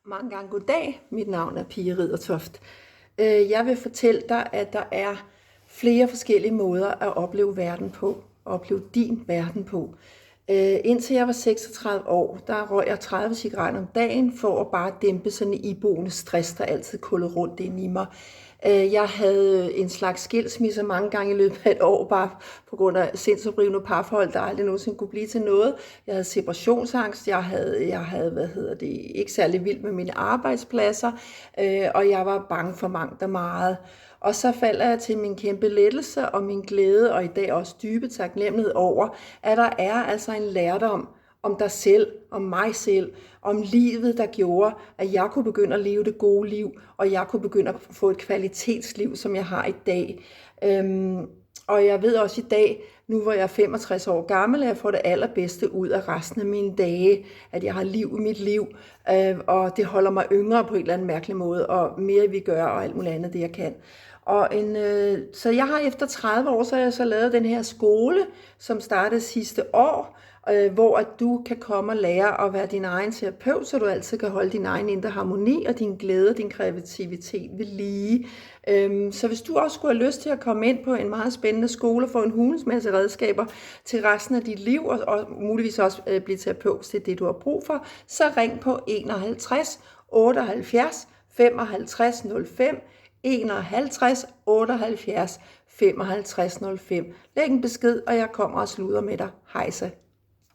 Mange gange goddag. Mit navn er Pia Riddertoft. Jeg vil fortælle dig, at der er flere forskellige måder at opleve verden på. Opleve din verden på. Indtil jeg var 36 år, der røg jeg 30 cigaretter om dagen for at bare dæmpe sådan en iboende stress, der altid kullede rundt ind i mig. Jeg havde en slags skilsmisse mange gange i løbet af et år, bare på grund af sindsoprivende parforhold, der aldrig nogensinde kunne blive til noget. Jeg havde separationsangst, jeg havde ikke særlig vild med mine arbejdspladser, og jeg var bange for mangt og meget. Og så falder jeg til min kæmpe lettelse og min glæde, og i dag også dybe taknemmelighed over, at der er altså en lærdom om dig selv, om mig selv, om livet, der gjorde, at jeg kunne begynde at leve det gode liv, og jeg kunne begynde at få et kvalitetsliv, som jeg har i dag. Og jeg ved også i dag, nu hvor jeg er 65 år gammel, at jeg får det allerbedste ud af resten af mine dage, at jeg har liv i mit liv, og det holder mig yngre på en eller anden mærkelig måde, og mere vi gør, og alt muligt andet, det jeg kan. Så jeg har efter 30 år, så har jeg så lavet den her skole, som startede sidste år, hvor at du kan komme og lære at være din egen terapeut, så du altid kan holde din egen indre harmoni og din glæde og din kreativitet ved lige. Så hvis du også skulle have lyst til at komme ind på en meget spændende skole og få en hulens masse redskaber til resten af dit liv, og muligvis også blive terapeut til det, du har brug for, så ring på 51 78 55 05, 51 78 55 05. Læg en besked, og jeg kommer og sluder med dig. Hej så.